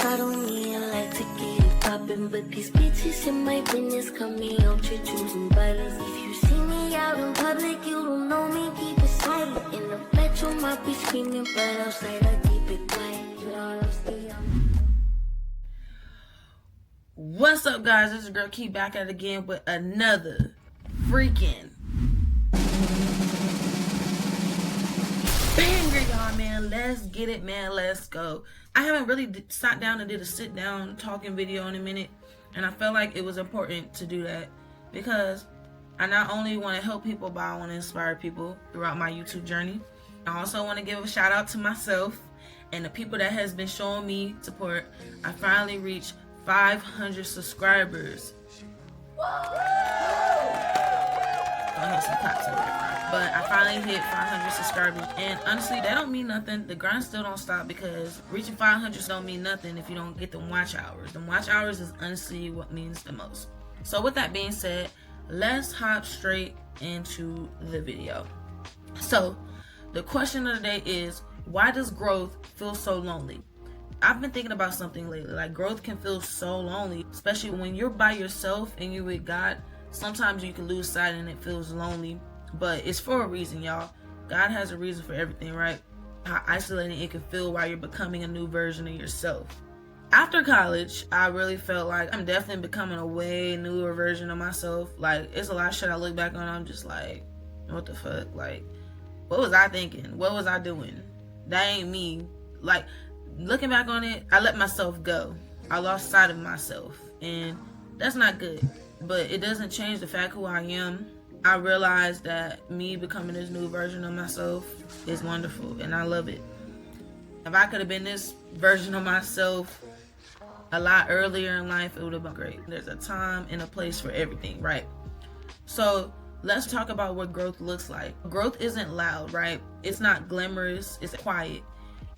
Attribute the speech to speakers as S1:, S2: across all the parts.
S1: I don't need a light to get it poppin', but these bitches in my business cut me out, you're choosing violence. If you see me out in public, you don't know me, keep it silent. In the bedroom, I be screaming, but outside I keep it quiet. You know what I'm saying?
S2: What's up, guys? This is girl Key back at it again with another freaking banger, y'all, man. Let's get it, man. Let's go. I haven't really sat down and did a sit down talking video in a minute, and I felt like it was important to do that because I not only want to help people, but I want to inspire people throughout my YouTube journey. I also want to give a shout out to myself and the people that has been showing me support. I finally reached 500 subscribers. I hear some claps in the background. But I finally hit 500 subscribers, and honestly, that don't mean nothing. The grind still don't stop, because reaching 500 don't mean nothing if you don't get the watch hours. The watch hours is honestly what means the most. So with that being said, let's hop straight into the video. So the question of the day is, why does growth feel so lonely? I've been thinking about something lately. Like, growth can feel so lonely, especially when you're by yourself and you're with God. Sometimes you can lose sight and it feels lonely, but it's for a reason, y'all. God has a reason for everything, right? How isolating it can feel while you're becoming a new version of yourself. After college, I really felt like I'm definitely becoming a way newer version of myself. Like, it's a lot of shit I look back on, I'm just like, what the fuck? Like, what was I thinking? What was I doing? That ain't me. Like, looking back on it, I let myself go. I lost sight of myself, and that's not good. But it doesn't change the fact who I am. I realized that me becoming this new version of myself is wonderful, and I love it. If I could have been this version of myself a lot earlier in life, it would have been great. There's a time and a place for everything, right? So let's talk about what growth looks like. Growth isn't loud, right? It's not glamorous, it's quiet.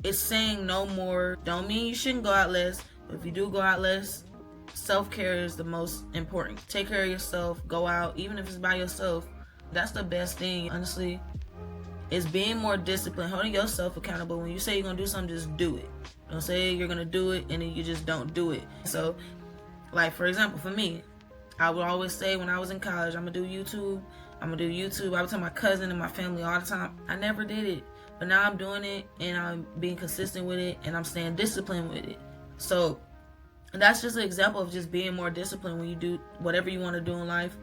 S2: It's saying no more. Don't mean you shouldn't go out less, but if you do go out less, self-care is the most important. Take care of yourself, go out, even if it's by yourself. That's the best thing, honestly. It's being more disciplined, holding yourself accountable. When you say you're gonna do something, just do it. Don't say you're gonna do it and then you just don't do it. So, like, for example, for me, I would always say when I was in college, I'm gonna do YouTube. I would tell my cousin and my family all the time. I never did it. But now I'm doing it, and I'm being consistent with it, and I'm staying disciplined with it. So that's just an example of just being more disciplined when you do whatever you want to do in life.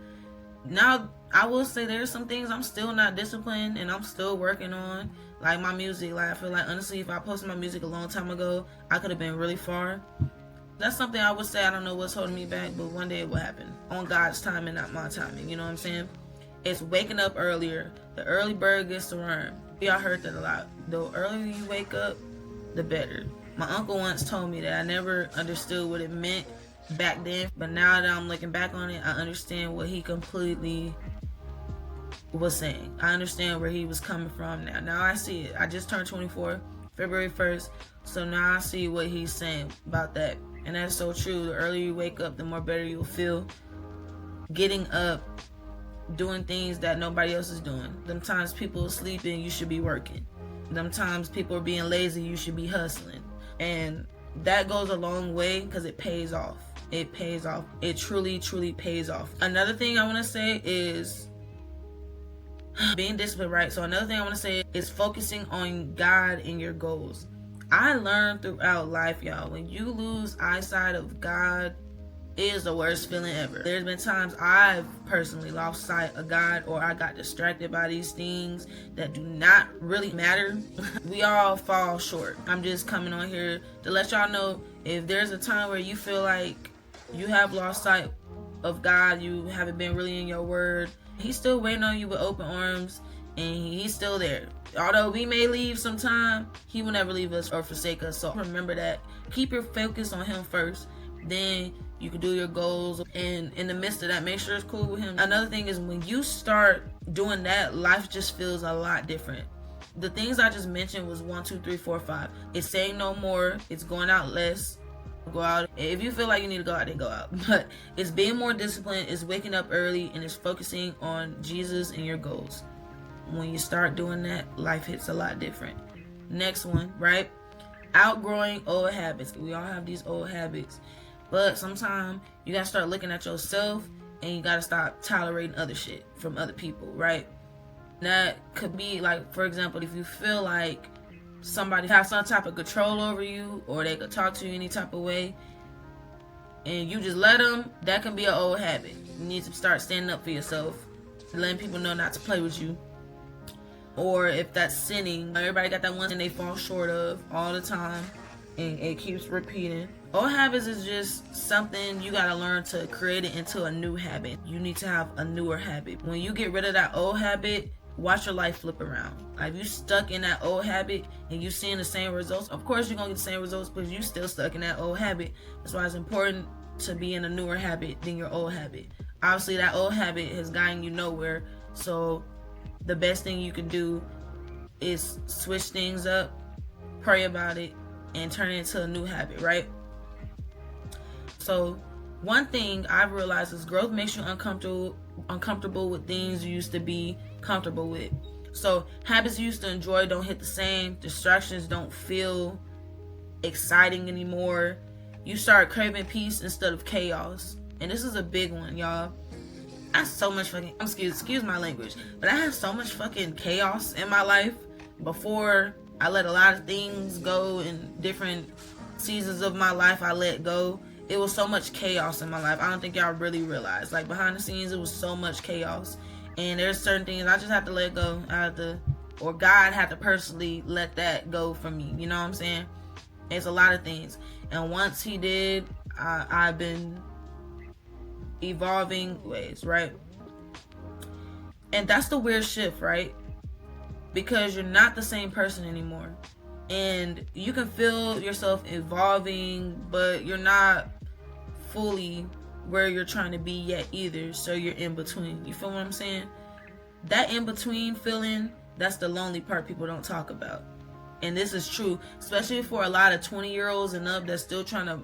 S2: Now, I will say there's some things I'm still not disciplined, and I'm still working on, like my music. Like, I feel like, honestly, if I posted my music a long time ago, I could have been really far. That's something I would say. I don't know what's holding me back, but one day it will happen. On God's timing, not my timing. You know what I'm saying? It's waking up earlier. The early bird gets the worm. Y'all heard that a lot. The earlier you wake up, the better. My uncle once told me that. I never understood what it meant back then, but now that I'm looking back on it, I understand what he completely was saying. I understand where he was coming from now. Now I see it. I just turned 24, February 1st, so now I see what he's saying about that. And that's so true. The earlier you wake up, the more better you'll feel. Getting up, doing things that nobody else is doing. Them times people are sleeping, you should be working. Them times people are being lazy, you should be hustling. And that goes a long way because it pays off. It pays off. It truly, truly pays off. Another thing I want to say is being disciplined, right? So another thing I want to say is focusing on God and your goals. I learned throughout life, y'all, when you lose eyesight of God, is the worst feeling ever. There's been times I've personally lost sight of God, or I got distracted by these things that do not really matter. We all fall short. I'm just coming on here to let y'all know, if there's a time where you feel like you have lost sight of God, you haven't been really in your word, He's still waiting on you with open arms, and He's still there. Although we may leave sometime, He will never leave us or forsake us. So remember that. Keep your focus on Him first. Then you can do your goals, and in the midst of that, make sure it's cool with Him. Another thing is, when you start doing that, life just feels a lot different. The things I just mentioned was 1, 2, 3, 4, 5. It's saying no more. It's going out less. Go out. If you feel like you need to go out, then go out. But it's being more disciplined. It's waking up early, and it's focusing on Jesus and your goals. When you start doing that, life hits a lot different. Next one, right? Outgrowing old habits. We all have these old habits, but sometimes you gotta start looking at yourself, and you gotta stop tolerating other shit from other people, right? That could be like, for example, if you feel like somebody has some type of control over you, or they could talk to you any type of way, and you just let them, that can be an old habit. You need to start standing up for yourself, letting people know not to play with you. Or if that's sinning, everybody got that one thing they fall short of all the time, and it keeps repeating. Old habits is just something you gotta learn to create it into a new habit. You need to have a newer habit. When you get rid of that old habit, watch your life flip around. Like, if you stuck in that old habit and you seeing the same results, of course you're gonna get the same results, because you still stuck in that old habit. That's why it's important to be in a newer habit than your old habit. Obviously, that old habit has gotten you nowhere, so the best thing you can do is switch things up, pray about it, and turn it into a new habit, right? So one thing I've realized is growth makes you uncomfortable with things you used to be comfortable with. So habits you used to enjoy don't hit the same. Distractions don't feel exciting anymore. You start craving peace instead of chaos. And this is a big one, y'all. I have so much fucking, excuse my language, but I have so much fucking chaos in my life. Before I let a lot of things go in different seasons of my life, I let go. It was so much chaos in my life. I don't think y'all really realize. Like, behind the scenes, it was so much chaos. And there's certain things I just have to let go. Or God had to personally let that go from me. You know what I'm saying? It's a lot of things. And once he did, I've been evolving ways, right? And that's the weird shift, right? Because you're not the same person anymore. And you can feel yourself evolving, but you're not fully where you're trying to be yet either. So you're in between. You feel what I'm saying? That in between feeling, that's the lonely part people don't talk about. And this is true, especially for a lot of 20-year-olds and up that's still trying to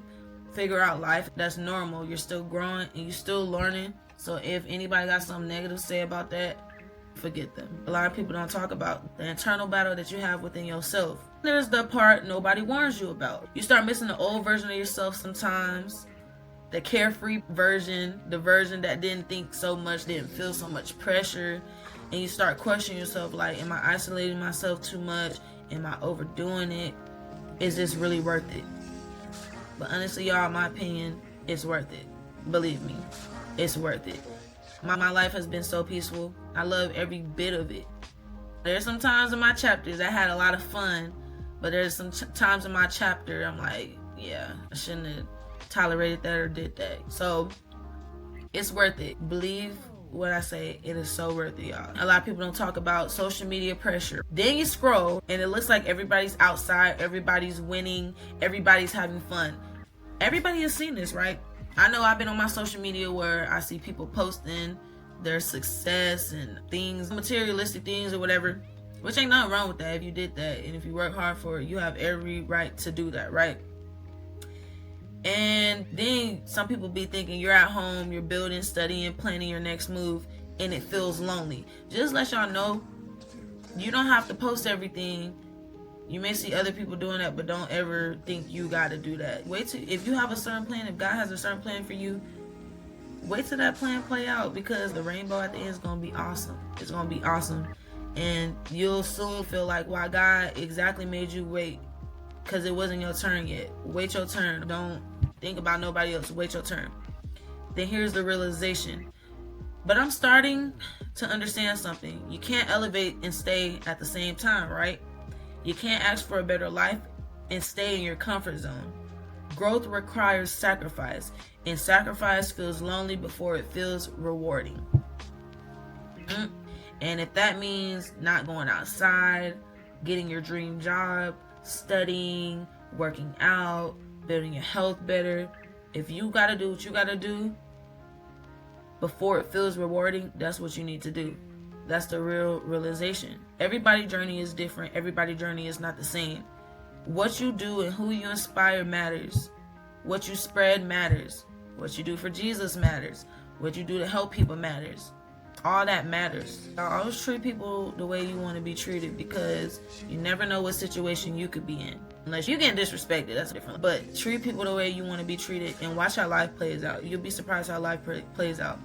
S2: figure out life. That's normal. You're still growing and you're still learning. So if anybody got something negative to say about that, forget them. A lot of people don't talk about the internal battle that you have within yourself. There's the part nobody warns you about. You start missing the old version of yourself sometimes. The carefree version, the version that didn't think so much, didn't feel so much pressure. And you start questioning yourself, like, am I isolating myself too much? Am I overdoing it? Is this really worth it? But honestly, y'all, in my opinion, it's worth it. Believe me, it's worth it. My life has been so peaceful. I love every bit of it. There's some times in my chapters I had a lot of fun, but there's some times in my chapter I'm like, yeah, I shouldn't have tolerated that or did that. So it's worth it. Believe what I say, it is so worth it, y'all. A lot of people don't talk about social media pressure. Then you scroll and it looks like everybody's outside, everybody's winning, everybody's having fun. Everybody has seen this, right? I know I've been on my social media where I see people posting their success and things, materialistic things or whatever, which ain't nothing wrong with that if you did that. And if you work hard for it, you have every right to do that, right? And then some people be thinking you're at home, you're building, studying, planning your next move, and it feels lonely. Just let y'all know, you don't have to post everything. You may see other people doing that, but don't ever think you got to do that. Wait till, if you have a certain plan, if God has a certain plan for you, wait till that plan play out, because the rainbow at the end is going to be awesome. It's going to be awesome. And you'll soon feel like, why God exactly made you wait, because it wasn't your turn yet. Wait your turn. Don't think about nobody else. Wait your turn. Then here's the realization. But I'm starting to understand something. You can't elevate and stay at the same time, right? You can't ask for a better life and stay in your comfort zone. Growth requires sacrifice, and sacrifice feels lonely before it feels rewarding. And if that means not going outside, getting your dream job, studying, working out, building your health better, if you gotta do what you gotta do before it feels rewarding, that's what you need to do. That's the real realization. Everybody's journey is different. Everybody's journey is not the same. What you do and who you inspire matters. What you spread matters. What you do for Jesus matters. What you do to help people matters. All that matters. Always treat people the way you want to be treated, because you never know what situation you could be in. Unless you get disrespected, that's different. But treat people the way you want to be treated and watch how life plays out. You'll be surprised how life plays out.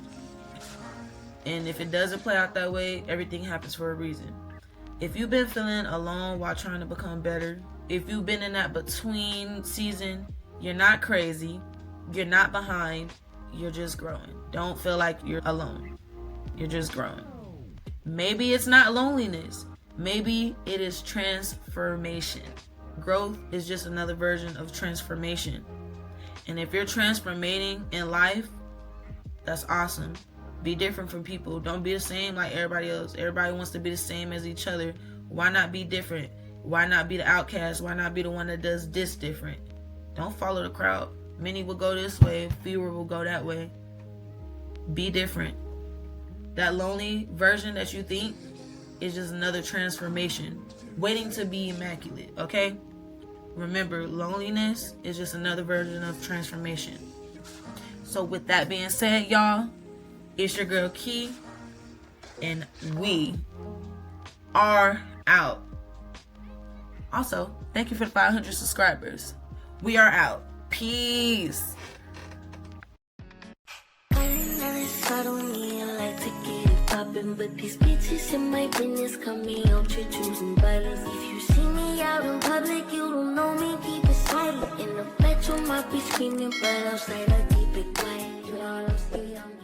S2: And if it doesn't play out that way, everything happens for a reason. If you've been feeling alone while trying to become better, if you've been in that between season, you're not crazy, you're not behind, you're just growing. Don't feel like you're alone. You're just growing. Maybe it's not loneliness. Maybe it is transformation. Growth is just another version of transformation. And if you're transformating in life, that's awesome. Be different from people. Don't be the same like everybody else. Everybody wants to be the same as each other. Why not be different? Why not be the outcast? Why not be the one that does this different? Don't follow the crowd. Many will go this way, fewer will go that way. Be different. That lonely version that you think is just another transformation waiting to be immaculate, okay? Remember, loneliness is just another version of transformation. So with that being said, y'all, it's your girl Key, and we are out. Also, thank you for the 500 subscribers. We are out. Peace.
S1: I don't need a light to get it poppin', but these bitches in my business come me out to choosing violence. If you see me out in public, you don't know me, keep it silent. In the bedroom, I be screaming, but outside I keep it quiet. You know what I'm saying?